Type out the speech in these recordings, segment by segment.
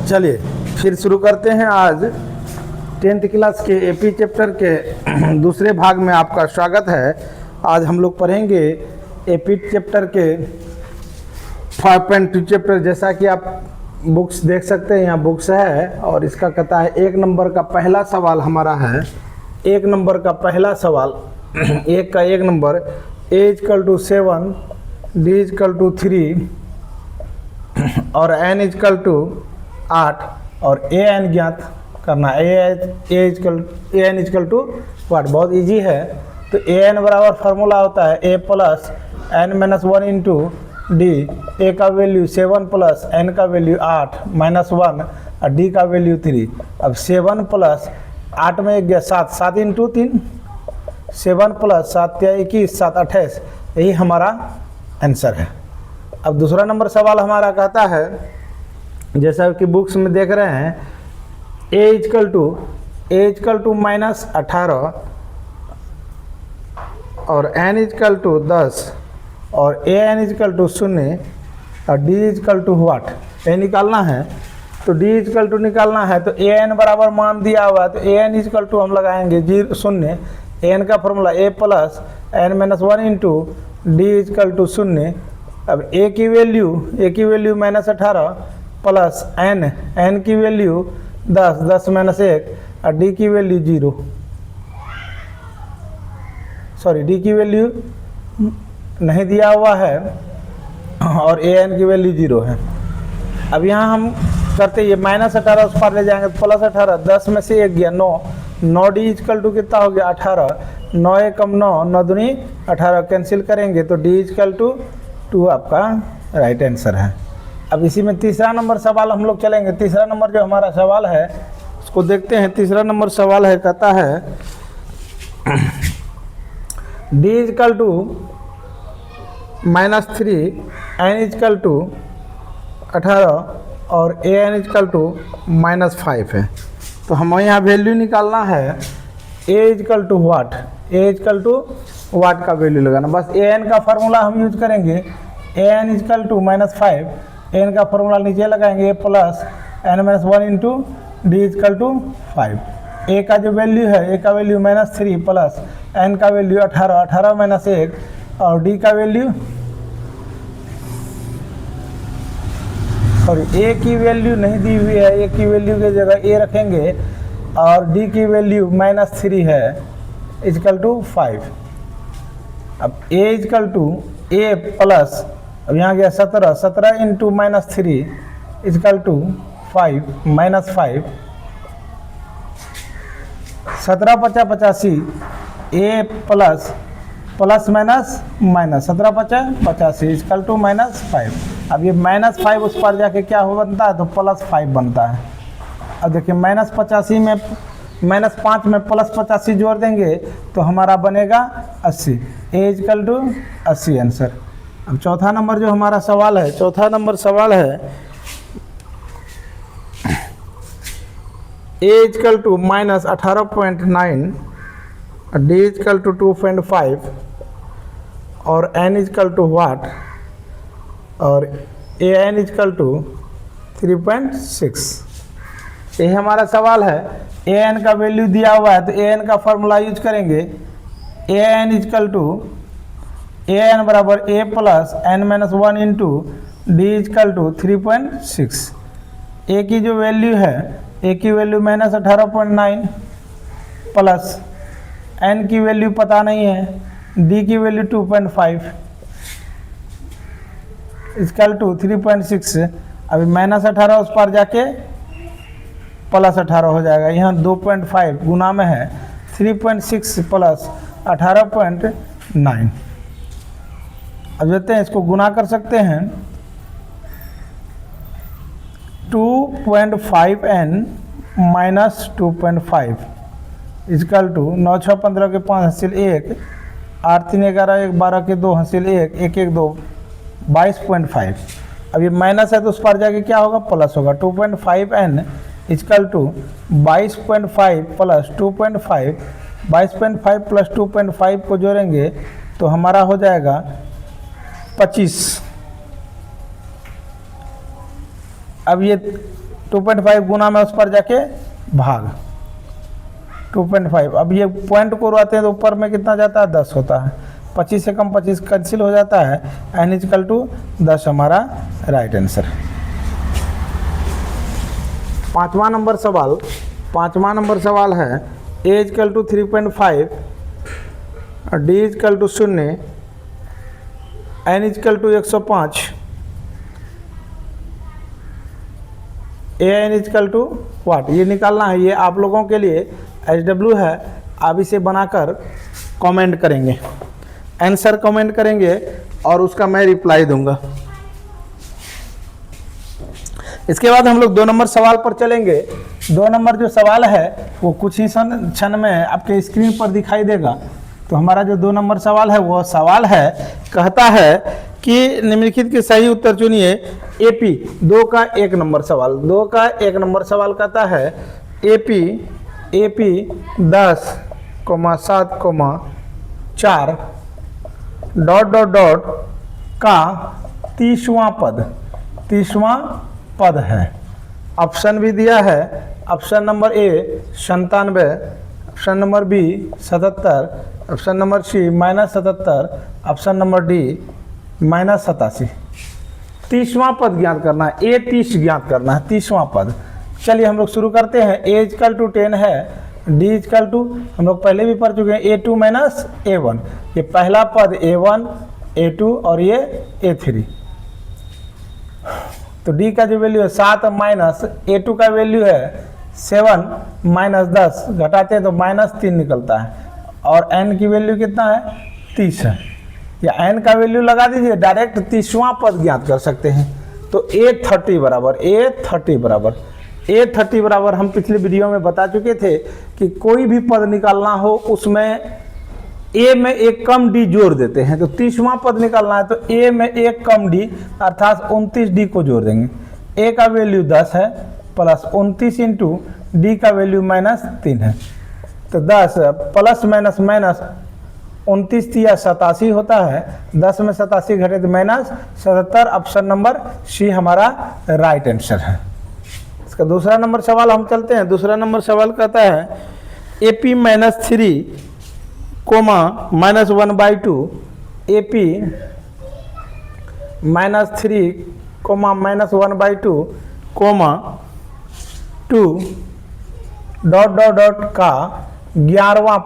चलिए फिर शुरू करते हैं। आज 10th क्लास के एपी चैप्टर के दूसरे भाग में आपका स्वागत है। आज हम लोग पढ़ेंगे एपी चैप्टर के 5.2 चैप्टर। जैसा कि आप बुक्स देख सकते हैं, यहाँ बुक्स है और इसका कहता है 1 नंबर का पहला सवाल हमारा है। 1 नंबर का पहला सवाल, 1 नंबर, a = 7, d = 3 और n = 8 और an ज्ञात करना। an = व्हाट, बहुत इजी है। तो an बराबर फार्मूला होता है a + n-1 into d। a का वैल्यू 7 + n का वैल्यू 8 -1 और d का वैल्यू 3। अब 7 + 8 में 1 गया 7, 7 × 3, 7 + 7 = 21, 7 = 28। यही हमारा आंसर है। अब दूसरा नंबर सवाल हमारा कहता है, जैसा कि बुक्स में देख रहे हैं, a = -18 और n = 10 और an = 0 और d = व्हाट, ये निकालना है। तो d = निकालना है तो an बराबर मान दिया हुआ है, तो an = हम लगाएंगे 0। an का formula a + n-1 into d = 0। अब a की वैल्यू -18 प्लस n की वैल्यू 10, 10 - 1 और d की वैल्यू 0, सॉरी d की वैल्यू नहीं दिया हुआ है और an की वैल्यू 0 है। अब यहाँ हम करते ये -18 उस पार ले जाएंगे तो +18, 10 में से 1 गया 9, 9d = कितना हो गया 18, 9 × 9, 9 दूनी 18, कैंसिल करेंगे तो d = 2 आपका राइट आंसर है। अब इसी में तीसरा नंबर सवाल हम लोग चलेंगे। तीसरा नंबर जो हमारा सवाल है उसको देखते हैं। तीसरा नंबर सवाल है, कहता है d = -3, n = 18 और an = -5 है। तो हमें यहाँ वैल्यू निकालना है। a = व्हाट, a = व्हाट का वैल्यू लगाना। बस an का फार्मूला हम यूज करेंगे। an = -5, n का फार्मूला नीचे लगाएंगे, a + n-1 into d = 5। a का जो वैल्यू है, a का वैल्यू -3 प्लस n का वैल्यू 18, 18 - 1 और d का वैल्यू, सॉरी a की वैल्यू नहीं दी हुई है, a की वैल्यू की जगह a रखेंगे और d की वैल्यू -3 है, = 5। अब a = a प्लस, अब यहाँ गया 17, 17 × -3 = 5 -5, 17 × 5 = 85, a प्लस माइनस 17 × 5 = 85 -5। अब ये -5 उस पर जाके क्या हो बनता है, तो +5 बनता है। अब देखिए -85 में -5 में +85 जोड़ देंगे तो हमारा बनेगा 80, a = 80 आंसर। अब चौथा नंबर जो हमारा सवाल है, चौथा नंबर सवाल है a = -18.9, d = 2.5 और n = व्हाट और an = 3.6। ये हमारा सवाल है। an का वैल्यू दिया हुआ है तो an का फॉर्मूला यूज करेंगे। an बराबर a + n-1 into d = 3.6। a की जो वैल्यू है, a की वैल्यू -18.9 प्लस n की वैल्यू पता नहीं है, d की वैल्यू 2.5 = 3.6। अभी -18 उस पर जाके +18 हो जाएगा। यहाँ 2.5 गुना में है, 3.6 प्लस 18.9। अब देखते हैं, इसको गुना कर सकते हैं। 2.5n - 2.5 = 9 6 15 के 5 हासिल 1, 8 3 11 1 12 के 2 हासिल 1, 1 1 2 22.5। अब ये माइनस है तो उस पर जाके क्या होगा, प्लस होगा। 2.5n = 22.5 प्लस 2.5, 22.5 प्लस 2.5 को जोड़ेंगे तो हमारा हो जाएगा 25। अब ये 2.5 गुना में उस पर जाके भाग 2.5। अब ये पॉइंट को उड़ाते हैं तो ऊपर में कितना जाता है 10 होता है, 25 से कम 25 कैंसिल हो जाता है, n इक्वल टू 10 हमारा राइट आंसर। पांचवा नंबर सवाल है a इक्वल टू 3.5 और d equal to 0, n equal to 105, an equal to what, ये निकालना है। ये आप लोगों के लिए HW है, आप इसे बनाकर कमेंट करेंगे, आंसर कमेंट करेंगे और उसका मैं रिप्लाई दूंगा। इसके बाद हम लोग 2 नंबर सवाल पर चलेंगे। 2 नंबर जो सवाल है वो कुछ ही क्षण में आपके स्क्रीन पर दिखाई देगा। तो हमारा जो 2 नंबर सवाल है वो सवाल है, कहता है कि निम्नलिखित के सही उत्तर चुनिए। AP 2 का 1 नंबर सवाल, 2 का 1 नंबर सवाल कहता है AP 10,7,4 ... का 30वां पद है। ऑप्शन भी दिया है, option number A 97, option number B 77, option number C -77, option number D -87। 30वां पद ज्ञात करना है, A 30 ज्ञात करना है, 30वां पद। चलिए हम लोग शुरू करते हैं। A इक्वल टू 10 है, D इक्वल टू हम लोग पहले भी पढ़ चुके हैं A2 माइनस A1। ये पहला पद A1, A2 और ये A3। तो D का जो वैल्यू है 7 माइनस A2 का वैल्यू है 7 माइनस 10 घटाते हैं तो -3 निकलता है, और n की वैल्यू कितना है 30 है। या n का वैल्यू लगा दीजिए, डायरेक्ट 30वां पद ज्ञात कर सकते हैं। तो A30 बराबर हम पिछले वीडियो में बता चुके थे कि कोई भी पद निकालना हो उसमें A में एक कम D जोड़ देते हैं। तो 30वां पद निकालना है तो A में एक कम D अर्थात 29 D को जोड़ देंगे। A का वैल्यू 10 है प्लस 29 इंटू D का वैल्यू -3 है। तो 10 प्लस माइनस 29 या 87 होता है, 10 में 87 घटे तो -77। ऑप्शन नंबर C हमारा राइट आंसर है। इसका दूसरा नंबर सवाल हम चलते हैं। दूसरा नंबर सवाल कहता है AP -3, -1/2, AP -3, -1/2, 2 ... का 11वां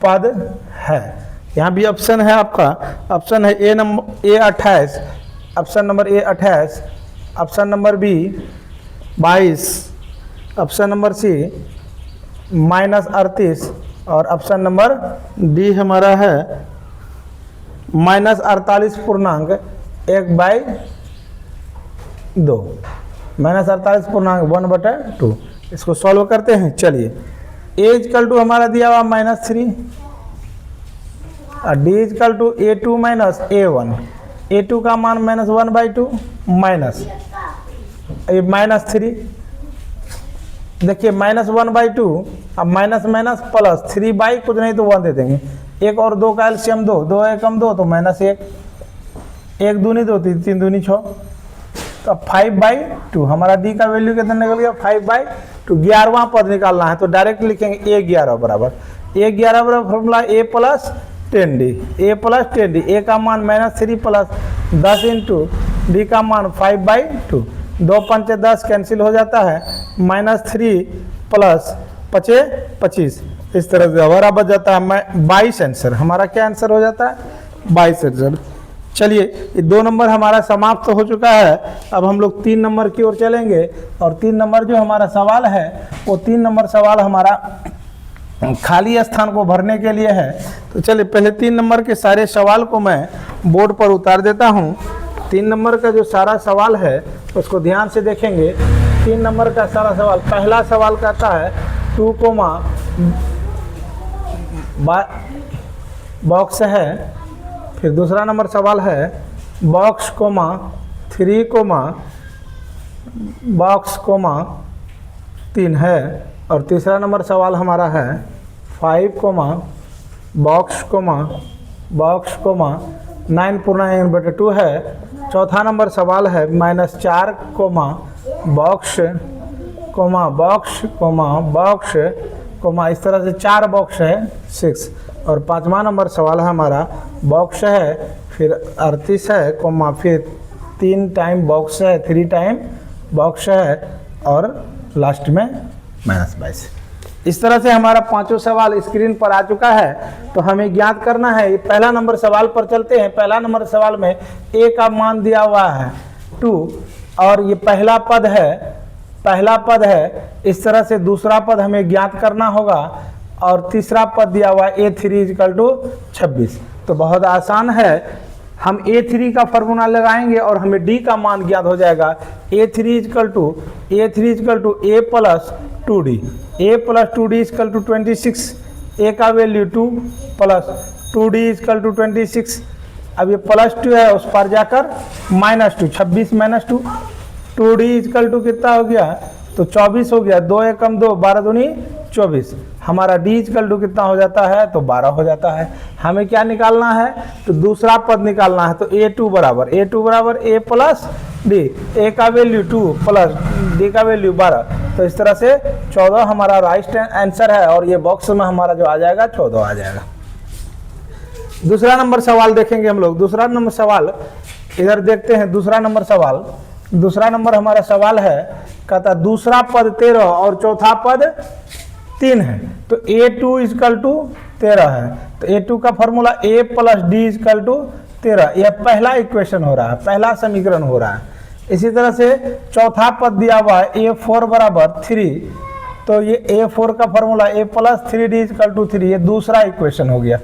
पद है। यहाँ भी ऑप्शन है आपका, ऑप्शन है A28, option number A 28, option number B 22, option number C -38 और ऑप्शन नंबर D हमारा है -48.1/2, -48.1/2। इसको सॉल्व करते हैं। चलिए A इक्वल टू हमारा दिया हुआ -3 और D equal to A2 minus A1। A2 का मान -1/2 माइनस ये -3, देखिए -1/2, अब माइनस माइनस प्लस 3/, कुछ नहीं तो 1 दे देंगे। 1 और 2 का एलसीएम 2, 2 एकम 2 तो -1, 1 दूनी 2, 3 दूनी 6, तो 5/2 हमारा D का वैल्यू कितना निकल गया 5/2। 11वां पद निकालना है तो डायरेक्ट लिखेंगे A11 बराबर formula A plus 10D, A plus 10D। A का मान -3 प्लस 10 इंटू D का मान 5/2, 2 पंचे 10 कैंसिल हो जाता है, -3 प्लस 25, इस तरह से हमारा बच जाता है 22 आंसर। हमारा क्या आंसर हो जाता है 22 आंसर। चलिए ये 2 नंबर हमारा समाप्त तो हो चुका है। अब हम लोग 3 नंबर की ओर चलेंगे और 3 नंबर जो हमारा सवाल है वो 3 नंबर सवाल हमारा खाली स्थान को भरने के लिए है। तो चलिए पहले 3 नंबर के सारे सवाल को मैं बोर्ड पर उतार देता हूँ। 3 नंबर का जो सारा सवाल है उसको ध्यान से देखेंगे। 3 नंबर का सारा सवाल, पहला सवाल कहता है 2, बॉक्स है। फिर दूसरा नंबर सवाल है बॉक्स, 3, बॉक्स, 3 है। और तीसरा नंबर सवाल हमारा है 5, बॉक्स, बॉक्स, 9 पूर्णांक n/2 है। चौथा नंबर सवाल है -4, box comma box comma box comma, इस तरह से 4 बॉक्स है 6। और 5वां नंबर सवाल है हमारा बॉक्स है, फिर 38 है कोमा, फिर 3 टाइम बॉक्स है, 3 टाइम बॉक्स है, और लास्ट में -22। इस तरह से हमारा 5 सवाल स्क्रीन पर आ चुका है। तो हमें ज्ञात करना है, पहला नंबर सवाल पर चलते हैं। पहला नंबर सवाल में a का मान दिया हुआ है 2, और ये पहला पद है। इस तरह से दूसरा पद हमें ज्ञात करना होगा, और तीसरा पद दिया हुआ a3 = 26। तो बहुत आसान है, हम a3 का फॉर्मूला लगाएंगे और हमें d का मान ज्ञात हो जाएगा। a3 = a plus 2d, a plus 2d = 26। a का वैल्यू 2 प्लस 2d = 26। अब ये +2 है, उस पर जाकर -2, 26 - 2, 2d = कितना हो गया, तो 24 हो गया। 2 × 2 12 दूनी 24। हमारा d = कितना हो जाता है, तो 12 हो जाता है। हमें क्या निकालना है, तो दूसरा पद निकालना है। तो a2 बराबर a प्लस d, a का वैल्यू 2 प्लस d का वैल्यू 12। तो इस तरह से 14 हमारा राइट आंसर है, और ये बॉक्स में हमारा जो आ जाएगा 14 आ जाएगा। दूसरा नंबर सवाल देखेंगे हम लोग। दूसरा नंबर सवाल इधर देखते हैं। दूसरा नंबर हमारा सवाल है, कहता दूसरा पद 13 और चौथा पद 3 है। तो a2 = 13 है। तो a2 का फॉर्मूला a प्लस d = 13। यह पहला इक्वेशन हो रहा है, पहला समीकरण हो रहा है। इसी तरह से चौथा पद दिया हुआ है a4 = 3। तो ये a4 का फॉर्मूला a प्लस 3d = 3। ये दूसरा इक्वेशन हो गया।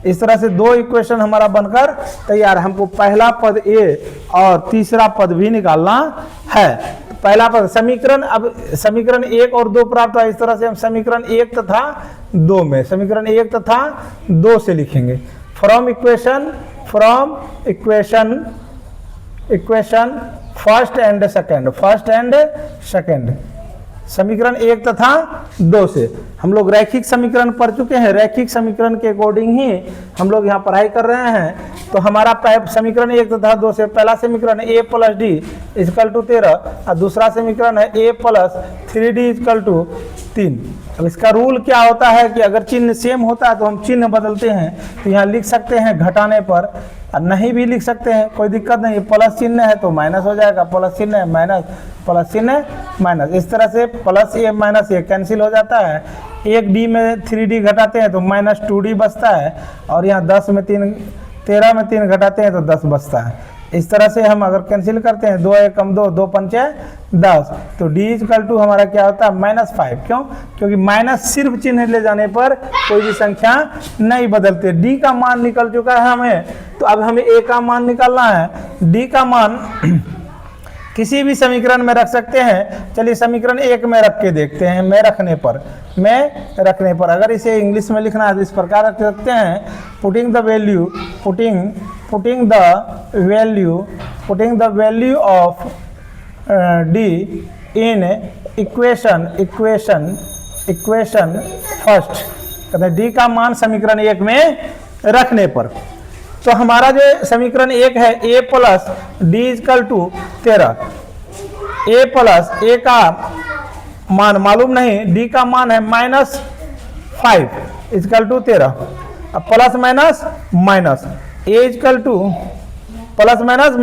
इस तरह से 2 इक्वेशन हमारा बनकर तैयार। हमको पहला पद a और तीसरा पद भी निकालना है। पहला पद समीकरण, अब समीकरण 1 और 2 प्राप्त है। इस तरह से हम समीकरण 1 तथा 2 में, समीकरण 1 तथा 2 से लिखेंगे। From equation first and second, समीकरण 1 तथा 2 से हम लोग रैखिक समीकरण पढ़ चुके हैं। रैखिक समीकरण के अकॉर्डिंग ही हम लोग यहाँ पढ़ाई कर रहे हैं। तो हमारा समीकरण 1 तथा 2 से पहला समीकरण a प्लस d = 13, और दूसरा समीकरण है a प्लस 3d = 3। अब इसका रूल क्या होता है कि अगर चिन्ह सेम होता है तो हम चिन्ह बदलते हैं। तो यहाँ लिख सकते हैं घटाने पर, और नहीं भी लिख सकते हैं, कोई दिक्कत नहीं। प्लस चिन्ह है तो माइनस हो जाएगा, प्लस चिन्ह है माइनस, प्लस चिन्ह माइनस। इस तरह से plus a minus a cancel हो जाता है। 1d में 3d घटाते हैं तो -2d बचता है, और यहाँ 13 में 3 घटाते हैं तो 10 बचता है। इस तरह से हम अगर कैंसिल करते हैं 2 × 2 2 × 5 10, तो d = हमारा क्या होता है -5। क्यों? क्योंकि माइनस सिर्फ चिन्ह ले जाने पर कोई भी संख्या नहीं बदलती। d का मान निकल चुका है हमें, तो अब हमें a का मान निकालना है। d का मान किसी भी समीकरण में रख सकते हैं। चलिए समीकरण 1 में रख के देखते हैं। में रखने पर अगर इसे इंग्लिश में लिखना है तो इस प्रकार रख सकते हैं, putting the value of d in equation first. कहते हैं d का मान समीकरण 1 में रखने पर। तो हमारा जो समीकरण 1 है a plus d = 13। a plus a का मान मालूम नहीं, d का मान है -5 = 13। अब plus minus a = plus minus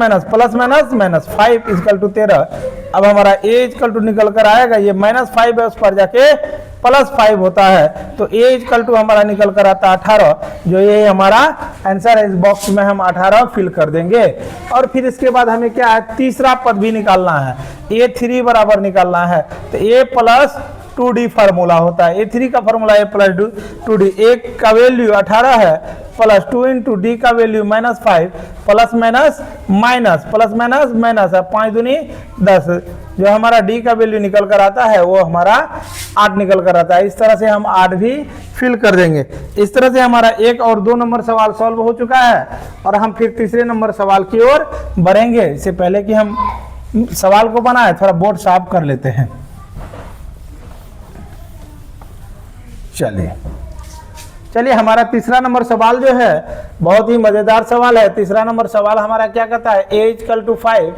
5 = 13। अब हमारा a = निकल कर आएगा, ये -5 है, उस पर जाके +5 होता है। तो a = हमारा निकल कर आता है 18, जो ये हमारा आंसर है। इस बॉक्स में हम 18 फिल कर देंगे। और फिर इसके बाद हमें क्या है, तीसरा पद भी निकालना है। a3 बराबर निकालना है। तो a प्लस 2d फार्मूला होता है। a3 का formula a plus 2d। a का वैल्यू 18 है, प्लस 2 × d का वैल्यू -5, प्लस माइनस है, 5 दूनी 10। जो हमारा d का वैल्यू निकल कर आता है वो हमारा 8 निकल कर आता है। इस तरह से हम 8 भी फिल कर देंगे। इस तरह से हमारा 1 और 2 नंबर सवाल सॉल्व हो चुका है, और हम फिर तीसरे नंबर सवाल की ओर बढ़ेंगे। इससे पहले कि हम सवाल को बनाए, थोड़ा बोर्ड साफ कर लेते हैं। चलिए हमारा तीसरा नंबर सवाल जो है बहुत ही मजेदार सवाल है। तीसरा नंबर सवाल हमारा क्या कहता है, a = 5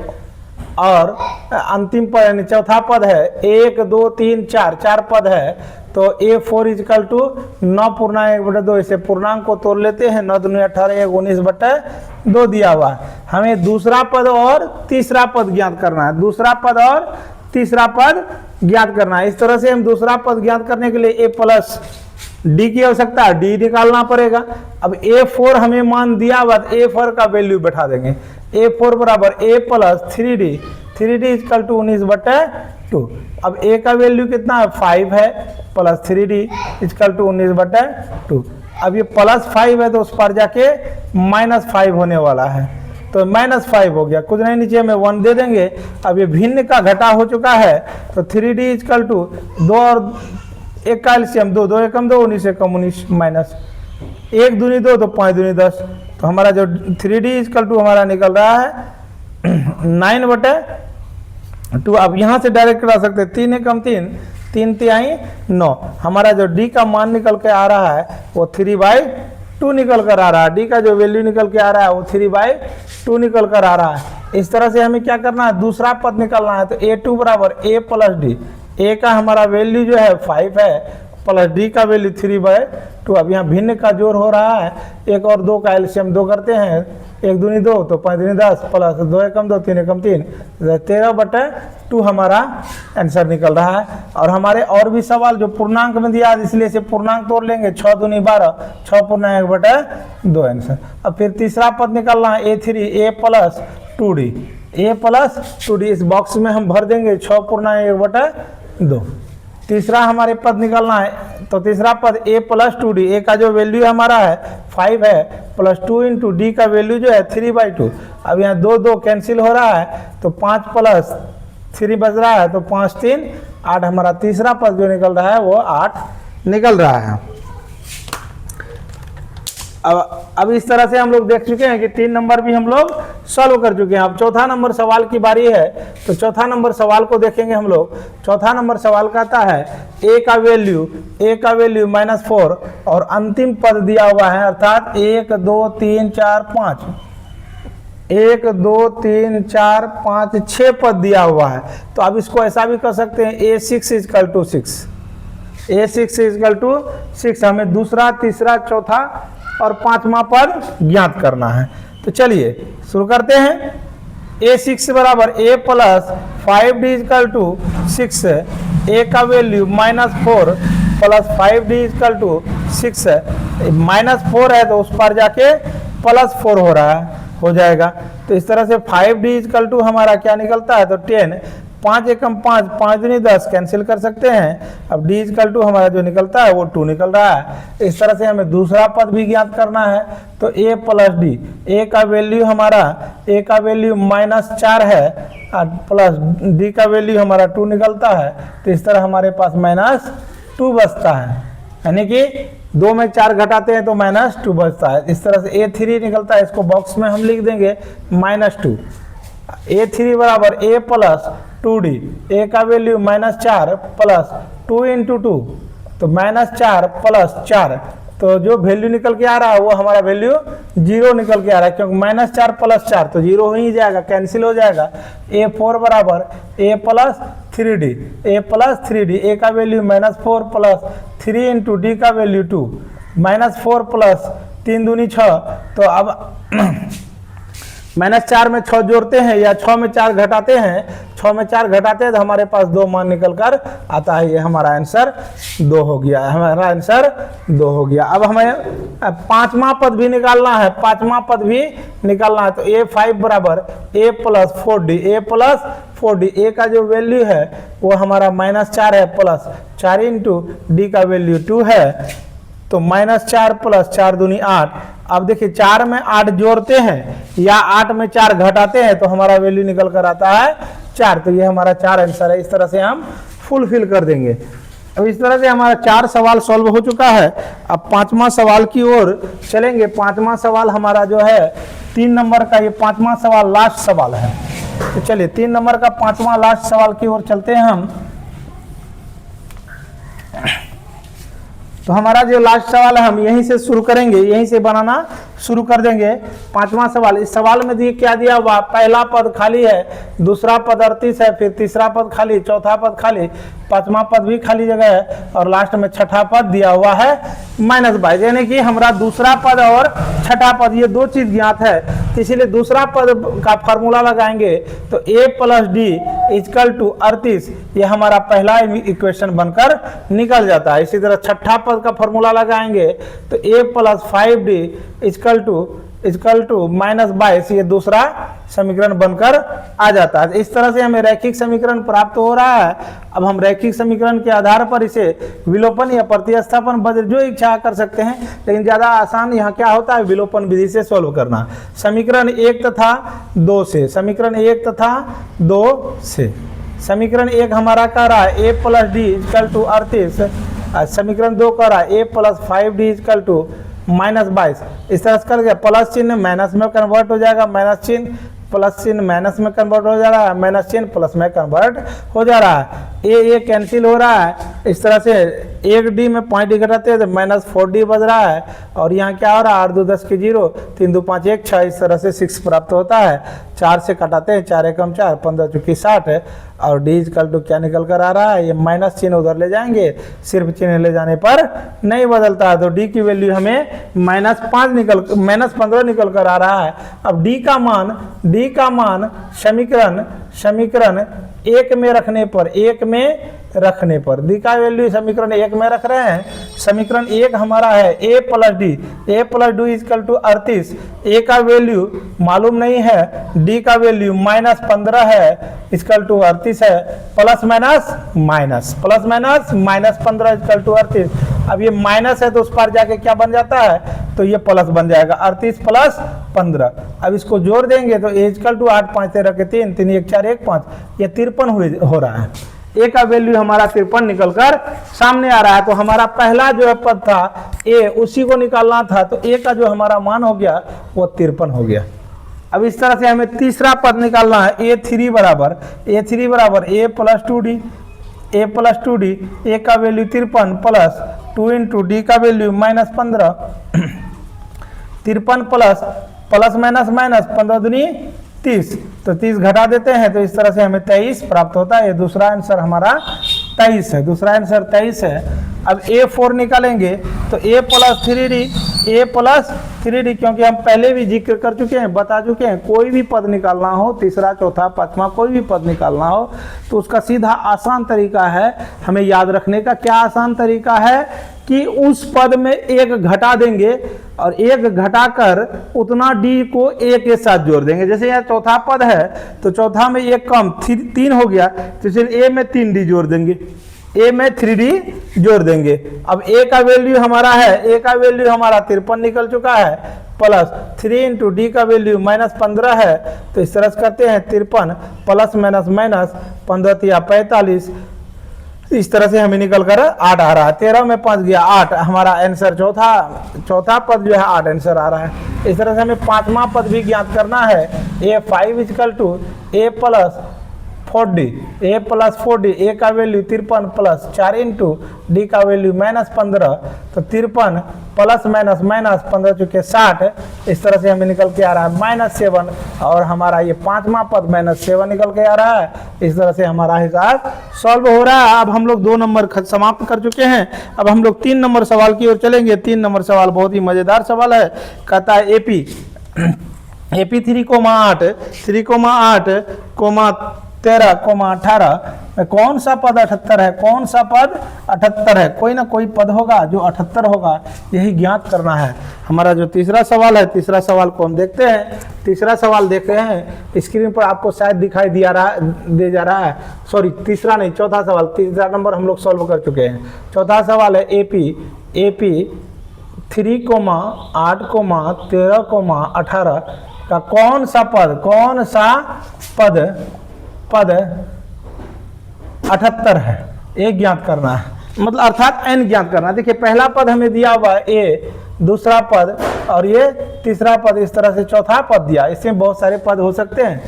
और अंतिम पद यानी चौथा पद है 1 2 3 4 4 पद है, तो A4 इजकल टू 9 पूर्णांक 1/2, इसे पूर्णांक को तोड़ लेते हैं, 9 दूनी 18 1 19/2 दिया हुआ है। हमें दूसरा पद और तीसरा पद ज्ञात करना है, दूसरा पद और तीसरा पद ज्ञात करना है। इस तरह से हम दूसरा पद ज्ञात करने के लिए A प्लस डी की आवश्यकता है, डी निकालना पड़ेगा। अब A4 हमें मान दिया हुआ, A4 का वैल्यू बैठा देंगे, A4 बराबर A plus 3D, 3D is equal to 19/2। अब A का वैल्यू कितना है 5 है, प्लस 3D इजकल टू 19/2। अब ये प्लस 5 है तो उस पर जाके -5 होने वाला है, तो -5 हो गया, कुछ नहीं नीचे में 1 दे देंगे। अब ये भिन्न का घटा हो चुका है, तो 3D इजकल टू 2 और 1 का एलसीएम 2, 2 एकम 2, 19 एकम 19 माइनस 1 दूनी 2 तो 5 दूनी 10, तो हमारा जो 3D इजकल टू हमारा निकल रहा है 9/2। अब यहाँ से डायरेक्ट करा सकते हैं, 3 एकम 3, 3 तिहाई 9। हमारा जो D का मान निकल के आ रहा है वो 3/2 निकल कर आ रहा है, D का जो वैल्यू निकल के आ रहा है वो 3/2 निकल कर आ रहा है। इस तरह से हमें क्या करना है, दूसरा पद निकालना है, तो A2 बराबर A प्लस डी। A का हमारा वैल्यू जो है 5 है, प्लस D का वैल्यू 3/2। अब यहाँ भिन्न का जोड़ हो रहा है, 1 और 2 का एलसीएम 2 करते हैं, 1 दूनी 2 तो 5 दूनी 10, प्लस 2 एकम 2, 3 एकम 3, 13/2 हमारा आंसर निकल रहा है। और हमारे और भी सवाल जो पूर्णांक में दिया, इसलिए से पूर्णांक तोड़ लेंगे, 6 दूनी 12, 6 पूर्णांक 1/2 आंसर। अब फिर तीसरा पद निकालना है A3 A plus 2D, A plus 2D इस बॉक्स में हम भर देंगे, 6 पूर्णांक 1/2। तीसरा हमारे पद निकालना है, तो तीसरा पद A प्लस 2D, A का जो वैल्यू हमारा है 5 है, प्लस 2 इंटू D का वैल्यू जो है 3/2। अब यहाँ 2 2 कैंसिल हो रहा है, तो 5 प्लस 3 बच रहा है, तो 5 3 8 हमारा तीसरा पद जो निकल रहा है वो 8 निकल रहा है। अब इस तरह से हम लोग देख चुके हैं कि 3 नंबर भी हम लोग सॉल्व कर चुके हैं। अब चौथा नंबर सवाल की बारी है, तो चौथा नंबर सवाल को देखेंगे हम लोग। चौथा नंबर सवाल कहता है A का वैल्यू -4 और अंतिम पद दिया हुआ है, अर्थात 1 2 3 4 5, 1 2 3 4 5 6 पद दिया हुआ है। तो अब इसको ऐसा भी कर सकते हैं, A6 is equal to 6, A6 is equal to 6। हमें दूसरा, तीसरा, चौथा और 5वां पद ज्ञात करना है। तो चलिए शुरू करते हैं। A6 बराबर A plus 5D equal to 6, A का value -4 plus 5D equal to 6 है, -4 है तो उस पर जाके +4 हो रहा है, हो जाएगा। तो इस तरह से 5D इजकल टू हमारा क्या निकलता है, तो 10, 5 एकम 5, 5 दूनी 10 कैंसिल कर सकते हैं। अब D इजकल टू हमारा जो निकलता है वो 2 निकल रहा है। इस तरह से हमें दूसरा पद भी ज्ञात करना है, तो A प्लस D, A का वैल्यू हमारा A का वैल्यू -4 है, प्लस D का वैल्यू हमारा 2 निकलता है। तो इस तरह हमारे पास -2 बचता है, यानी कि 2 में 4 घटाते हैं तो -2 बचता है। इस तरह से A3 निकलता है, इसको बॉक्स में हम लिख देंगे -2। A3 बराबर A प्लस 2D, A का वैल्यू -4 प्लस 2 इंटू 2, तो -4 प्लस 4, तो जो वैल्यू निकल के आ रहा है वो हमारा वैल्यू 0 निकल के आ रहा है, क्योंकि -4 प्लस 4 तो 0 हो ही जाएगा, कैंसिल हो जाएगा। A4 बराबर A plus 3D, A plus 3D, A का वैल्यू -4 प्लस 3 इंटू D का वैल्यू 2, -4 प्लस 3 दूनी 6, तो अब -4 में 6 जोड़ते हैं या 6 में 4 घटाते हैं, 6 में 4 घटाते हैं तो हमारे पास 2 मान निकल कर आता है। ये हमारा आंसर 2 हो गया, हमारा आंसर 2 हो गया। अब हमें 5वां पद भी निकालना है, 5वां पद भी निकालना है, तो A5 बराबर A plus 4D, A plus 4D, A का जो वैल्यू है वो हमारा -4 है, प्लस 4 इंटू D का वैल्यू 2 है, तो -4 प्लस 4 दूनी 8। अब देखिए 4 में 8 जोड़ते हैं या 8 में 4 घटाते हैं तो हमारा वैल्यू निकल कर आता है 4, तो ये हमारा 4 आंसर है। इस तरह से हम फुलफिल कर देंगे। अब इस तरह से हमारा 4 सवाल सॉल्व हो चुका है। अब 5वां सवाल की ओर चलेंगे। 5वां सवाल हमारा जो है 3 नंबर का, ये 5वां सवाल लास्ट सवाल है। तो चलिए 3 नंबर का 5वां लास्ट सवाल की ओर चलते हैं हम। तो हमारा जो लास्ट सवाल है हम यहीं से शुरू करेंगे, यहीं से बनाना शुरू कर देंगे। पांचवा सवाल, इस सवाल में दिए क्या दिया हुआ, पहला पद खाली है, दूसरा पद 38 है, फिर तीसरा पद खाली, चौथा पद खाली, पांचवा पद भी खाली जगह है और लास्ट में छठा पद दिया हुआ है -22, यानी कि हमारा दूसरा पद और छठा पद ये दो चीज ज्ञात है, तो इसीलिए दूसरा पद का फॉर्मूला लगाएंगे तो a + d = 38, ये हमारा पहला इक्वेशन बनकर निकल जाता है। इसी तरह छठा पद का फॉर्मूला लगाएंगे तो a + 5d = -22, ये दूसरा समीकरण बनकर आ जाता है। इस तरह से हमें रैखिक समीकरण प्राप्त हो रहा है। अब हम रैखिक समीकरण के आधार पर इसे विलोपन या प्रतिस्थापन बदल जो इच्छा कर सकते हैं, लेकिन ज़्यादा आसान यहाँ क्या होता है, विलोपन विधि से सॉल्व करना। समीकरण 1 तथा 2 से, समीकरण 1 तथा 2 से, समीकरण 1 हमारा कह रहा है a + d = 38, समीकरण 2 कह रहा है a + 5d = -22। इस तरह से कर दिया, प्लस चिन्ह माइनस में कन्वर्ट हो जाएगा, माइनस चिन्ह प्लस चिन्ह माइनस में कन्वर्ट हो जा रहा है, माइनस चिन्ह प्लस में कन्वर्ट हो जा रहा है, ए कैंसिल हो रहा है। इस तरह से 1d में पॉइंट घटाते हैं तो -4d बज रहा है और यहाँ क्या हो रहा है, 8 2 10 के 0, 3 2 5 1 6, इस तरह से 6 प्राप्त होता है। 4 से कटाते हैं, 4 एकम 4, 15 चुकी 60 है और d = क्या निकल कर आ रहा है, ये माइनस चिन्ह उधर ले जाएंगे, सिर्फ चिन्ह ले जाने पर नहीं बदलता है, तो d की वैल्यू हमें -15 निकल कर आ रहा है। अब d का मान समीकरण 1 में रखने पर, डी का वैल्यू समीकरण 1 में रख रहे हैं। समीकरण 1 हमारा है a + d = 38, a का वैल्यू मालूम नहीं है, d का वैल्यू -15 है, = 38 है, प्लस माइनस -15 = 38। अब ये माइनस है तो उस पार जाके क्या बन जाता है, तो ये प्लस बन जाएगा, 38 + 15। अब इसको जोड़ देंगे तो a = 8 5 13 के 3, 3 1 4 1 5, ये 53 हो रहा है। a का वैल्यू हमारा 53 निकल कर सामने आ रहा है। तो हमारा पहला जो पद था a, उसी को निकालना था, तो a का जो हमारा मान हो गया वो 53 हो गया। अब इस तरह से हमें तीसरा पद निकालना है, a3 बराबर a + 2d, a का वैल्यू 53 प्लस 2 × d का वैल्यू -15, 53 प्लस माइनस 15 दूनी 30, तो 30 घटा देते हैं तो इस तरह से हमें 23 प्राप्त होता है। दूसरा आंसर हमारा 23 है, दूसरा आंसर 23 है। अब a4 निकालेंगे तो a + 3d, क्योंकि हम पहले भी जिक्र कर चुके हैं, बता चुके हैं, कोई भी पद निकालना हो, तीसरा चौथा पांचवा कोई भी पद निकालना हो तो उसका सीधा आसान तरीका है, हमें याद रखने का क्या आसान तरीका है कि उस पद में 1 घटा देंगे और 1 घटाकर उतना d को a के साथ जोड़ देंगे। जैसे यहाँ चौथा पद है तो चौथा में 1 कम 3 हो गया, तो इसलिए a में 3d जोड़ देंगे, a में 3d जोड़ देंगे। अब a का वैल्यू हमारा है, a का वैल्यू हमारा 53 निकल चुका है, प्लस 3 × d का वैल्यू -15 है, तो इस तरह से करते हैं 53 प्लस माइनस 15 या 45, इस तरह से हमें निकल कर 8 आ रहा है। 13 में 5 गया 8, हमारा आंसर चौथा पद जो है 8 आंसर आ रहा है। इस तरह से हमें पांचवा पद भी ज्ञात करना है, a5 = a + 4d, a का वैल्यू 53 प्लस 4 × d का वैल्यू -15, तो 53 प्लस माइनस 15 चुके 60, इस तरह से हमें निकल के आ रहा है -7, और हमारा ये पांचवा पद -7 निकल के आ रहा है। इस तरह से हमारा हिसाब सॉल्व हो रहा है। अब हम लोग 2 नंबर समाप्त कर चुके हैं, अब हम लोग 3 नंबर सवाल की ओर चलेंगे। 3 नंबर सवाल बहुत ही मजेदार सवाल है, कहता है AP 3,8 13,18 में कौन सा पद 78 है, कौन सा पद 78 है, कोई ना कोई पद होगा जो 78 होगा, यही ज्ञात करना है। हमारा जो तीसरा सवाल है, तीसरा सवाल को हम देखते हैं। तीसरा सवाल देख रहे हैं स्क्रीन पर, आपको शायद दिखाई दे जा रहा है, सॉरी तीसरा नहीं, चौथा सवाल, तीसरा नंबर हम लोग सॉल्व कर चुके हैं। चौथा सवाल है AP 3,8, 13,18 का कौन सा पद 78 है, ये ज्ञात करना है, मतलब अर्थात n ज्ञात करना है। देखिए पहला पद हमें दिया हुआ है a, दूसरा पद और ये तीसरा पद, इस तरह से चौथा पद दिया, इसमें बहुत सारे पद हो सकते हैं।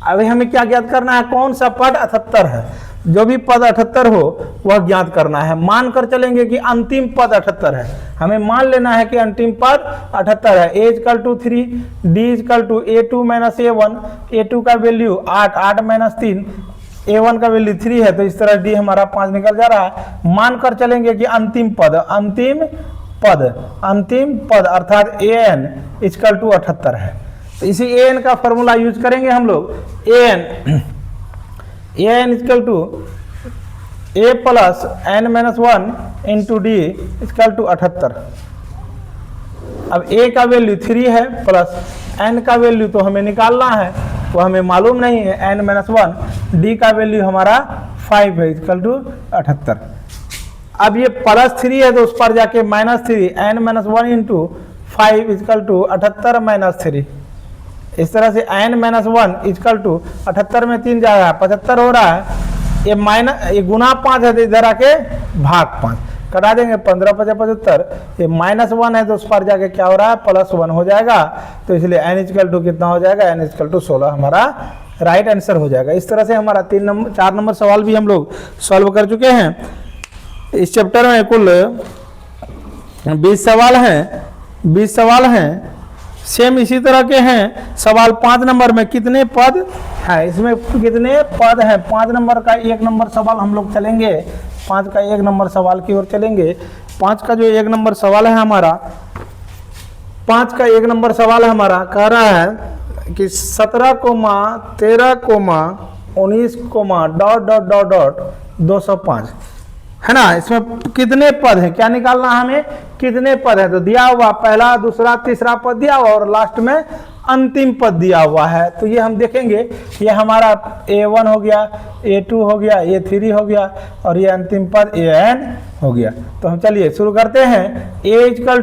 अभी हमें क्या ज्ञात करना है, कौन सा पद 78 है। जो भी पद 78 हो वह ज्ञात करना है। मानकर चलेंगे कि अंतिम पद 78 है, हमें मान लेना है कि अंतिम पद 78 है। a equal to 3, d equal to a2 minus a1, a2 का वैल्यू 8, 8 माइनस 3, a1 का वैल्यू 3 है, तो इस तरह d हमारा 5 निकल जा रहा है। मानकर चलेंगे कि अंतिम पद अर्थात an इक्वल टू 78 है। तो इसी an का फॉर्मूला यूज करेंगे हम लोग। an equal to a plus n minus 1 into D equal to 78। अब a का वैल्यू 3 है प्लस n का वैल्यू तो हमें निकालना है, वो हमें मालूम नहीं है, n माइनस 1, d का वैल्यू हमारा 5 है इक्वल टू 78। अब ये प्लस 3 है तो उस पर जाके minus 3, n minus 1 into 5 equal to 78 minus 3। इस तरह से n माइनस 1 इक्वल टू 78 में 3 जाएगा 75 हो रहा है। ये गुना 5 है तो इधर आके भाग 5 कटा देंगे, 15 × 75। ये माइनस 1 है तो उस पर जाके क्या हो रहा है, प्लस 1 हो जाएगा। तो इसलिए n इक्वल टू कितना हो जाएगा, n इक्वल टू 16 हमारा राइट आंसर हो जाएगा। इस तरह से हमारा 4 नंबर सवाल भी हम लोग सॉल्व कर चुके हैं। इस चैप्टर में कुल 20 सवाल हैं। सेम इसी तरह के हैं। सवाल 5 नंबर में कितने पद हैं, इसमें कितने पद हैं। 5 नंबर का 1 नंबर सवाल हम लोग चलेंगे, 5 का 1 नंबर सवाल की ओर चलेंगे। 5 का जो 1 नंबर सवाल है हमारा, 5 का 1 नंबर सवाल हमारा कह रहा है कि 17, 13, 19, ... 205 है ना। इसमें कितने पद हैं, क्या निकालना है हमें, कितने पद है। तो दिया हुआ पहला, दूसरा, तीसरा पद दिया हुआ और लास्ट में अंतिम पद दिया हुआ है। तो ये हम देखेंगे, ये हमारा a1 हो गया, a2 हो गया, a3 हो गया और ये अंतिम पद an हो गया। तो हम चलिए शुरू करते हैं। a इक्वल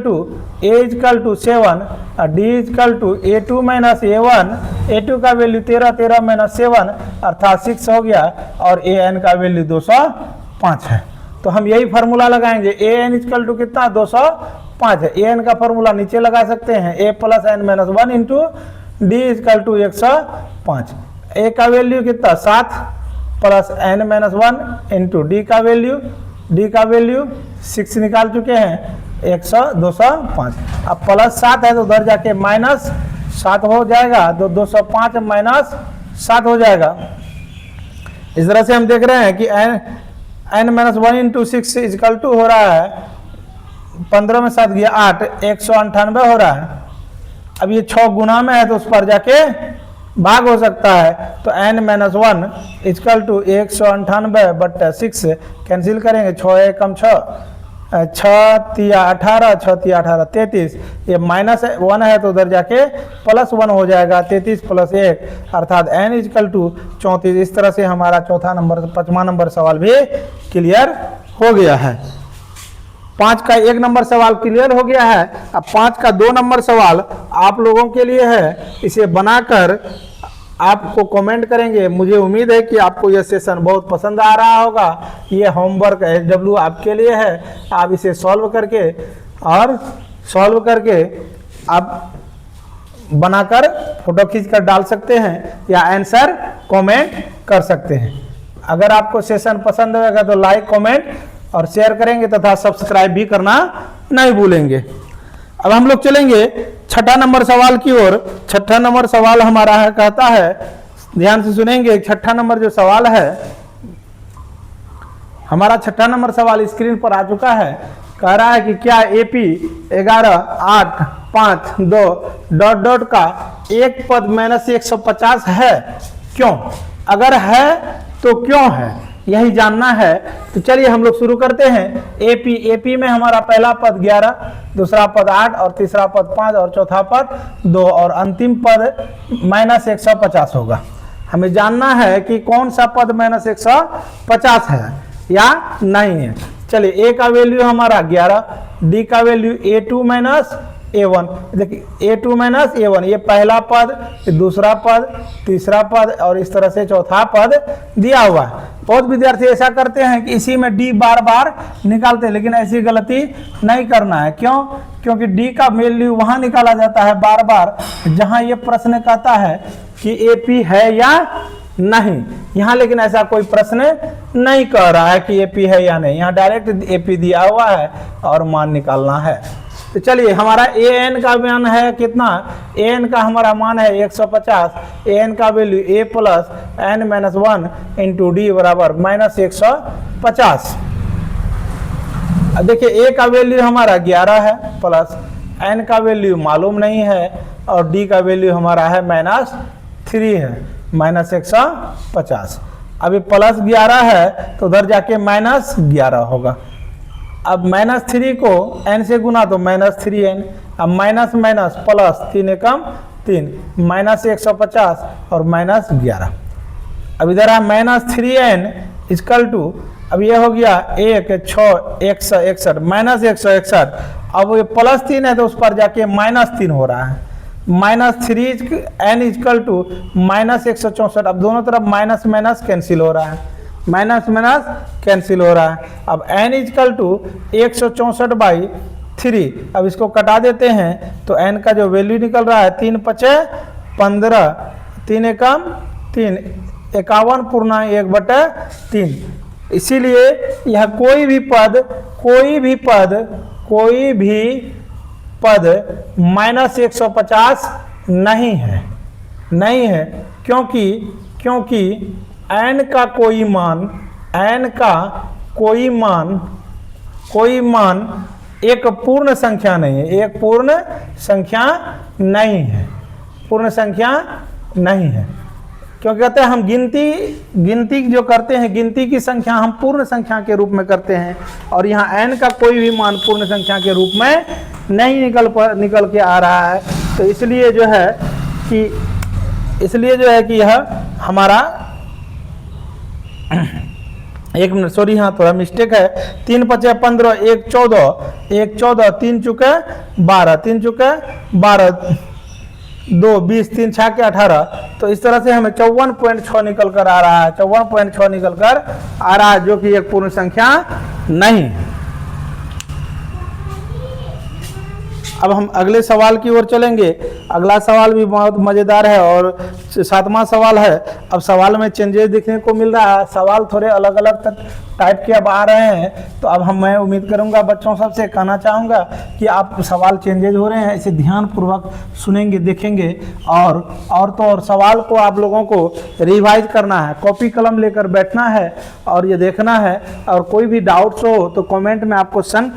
टू 7 और d equal to a2 minus a1, a2 का वैल्यू 13, 13 माइनस 7 अर्थात 6 हो गया और an का वैल्यू 205 है। तो हम यही फार्मूला लगाएंगे। an इक्वल टू कितना, 205 है। an का फार्मूला नीचे लगा सकते हैं, a plus n minus 1 into D equal to 105। a का वैल्यू कितना, 7 plus n minus 1 into D का वैल्यू 6 निकाल चुके हैं, 205। अब प्लस 7 है तो उधर जाके माइनस 7 हो जाएगा, तो 205 माइनस 7 हो जाएगा। इस तरह से हम देख रहे हैं कि n minus 1 into 6 equal to हो रहा है 15 में 7 गया 8, 198 हो रहा है। अब ये 6 गुना में है तो उस पर जाके भाग हो सकता है। तो n माइनस 1 इक्वल टू 198 बट्टा 6 कैंसिल करेंगे, 6 1 कम 6, 6 तिया 18, 6 तिया 18 33। ये माइनस 1 है तो उधर जाके प्लस 1 हो जाएगा, 33 प्लस 1 अर्थात n इक्वल टू 34। इस तरह से हमारा 5वां नंबर सवाल भी क्लियर हो गया है। 5 का 1 नंबर सवाल क्लियर हो गया है। अब 5 का 2 नंबर सवाल आप लोगों के लिए है। इसे बनाकर आपको कमेंट करेंगे। मुझे उम्मीद है कि आपको यह सेशन बहुत पसंद आ रहा होगा। ये होमवर्क SW आपके लिए है। आप इसे सॉल्व करके आप बनाकर फोटो खींच कर डाल सकते हैं या आंसर कमेंट कर सकते हैं। अगर आपको सेशन पसंद आएगा तो लाइक, कमेंट और शेयर करेंगे तथा सब्सक्राइब भी करना नहीं भूलेंगे। अब हम लोग चलेंगे 6ठा नंबर सवाल की ओर। 6ठा नंबर सवाल हमारा है, कहता है, ध्यान से सुनेंगे। 6ठा नंबर जो सवाल है हमारा, 6ठा नंबर सवाल स्क्रीन पर आ चुका है। कह रहा है कि क्या AP 11, 8, 5, 2 ... का एक पद माइनस 150 है, क्यों? अगर है तो क्यों है, यही जानना है। तो चलिए हम लोग शुरू करते हैं। AP में हमारा पहला पद 11, दूसरा पद 8 और तीसरा पद 5 और चौथा पद 2 और अंतिम पद माइनस 150 होगा। हमें जानना है कि कौन सा पद माइनस 150 है या नहीं है। चलिए A का वैल्यू हमारा 11, D का वैल्यू A2 माइनस A1। देखिए A2 माइनस A1, ये पहला पद, दूसरा पद, तीसरा पद और इस तरह से चौथा पद दिया हुआ है। बहुत विद्यार्थी ऐसा करते हैं कि इसी में D बार बार निकालते हैं, लेकिन ऐसी गलती नहीं करना है। क्यों? क्योंकि D का वैल्यू वहां निकाला जाता है बार बार जहां ये प्रश्न कहता है कि AP है या नहीं। यहाँ लेकिन ऐसा कोई प्रश्न नहीं कह रहा है कि एपी है या नहीं, यहाँ डायरेक्ट एपी दिया हुआ है और मान निकालना है। तो चलिए हमारा ए एन का मान है कितना, ए एन का हमारा मान है 150, ए एन का value A plus N minus 1 into D बराबर माइनस 150। अब देखिए ए का वैल्यू हमारा 11 है, प्लस एन का वैल्यू मालूम नहीं है और डी का वैल्यू हमारा है -3 है, माइनस 150। अभी प्लस 11 है तो उधर जाके -11 होगा। अब -3 को n से गुना तो -3n, अब माइनस माइनस प्लस 3 एकम 3, माइनस 150 और -11। अब इधर है -3n इक्वल टू, अब ये हो गया 161 माइनस 161। अब ये +3 है तो उस पर जाके -3 हो रहा है, -3n इक्वल टू -164। अब दोनों तरफ माइनस माइनस कैंसिल हो रहा है, माइनस माइनस कैंसिल हो रहा है। अब n इक्वल टू 164/3। अब इसको कटा देते हैं तो n का जो वैल्यू निकल रहा है 3 × 5 = 15, 3 एकम 3, 51/1/3। इसीलिए यह कोई भी पद -150 नहीं है, क्योंकि n का कोई मान एक पूर्ण संख्या नहीं है, एक पूर्ण संख्या नहीं है। क्योंकि कहते हैं हम गिनती जो करते हैं, गिनती की संख्या हम पूर्ण संख्या के रूप में करते हैं, और यहाँ n का कोई भी मान पूर्ण संख्या के रूप में नहीं निकल के आ रहा है। तो इसलिए जो है कि यह हमारा एक मिनट, सॉरी, हाँ थोड़ा मिस्टेक है। 3 × 5 = 15, 1 14, 3 चुके 12, 3 चुके 12, 2 20, 3 × 6 = 18। तो इस तरह से हमें 54.6 निकल कर आ रहा है, 54.6 निकल कर आ रहा है, जो कि एक पूर्ण संख्या नहीं है। अब हम अगले सवाल की ओर चलेंगे। अगला सवाल भी बहुत मज़ेदार है और 7वां सवाल है। अब सवाल में चेंजेस देखने को मिल रहा है, सवाल थोड़े अलग अलग टाइप के अब आ रहे हैं। तो अब मैं उम्मीद करूंगा बच्चों सबसे कहना चाहूँगा कि आप सवाल चेंजेज हो रहे हैं, इसे ध्यानपूर्वक सुनेंगे, देखेंगे, और सवाल को आप लोगों को रिवाइज करना है, कॉपी कलम लेकर बैठना है और ये देखना है। और कोई भी डाउट्स हो तो कमेंट में आप क्वेश्चन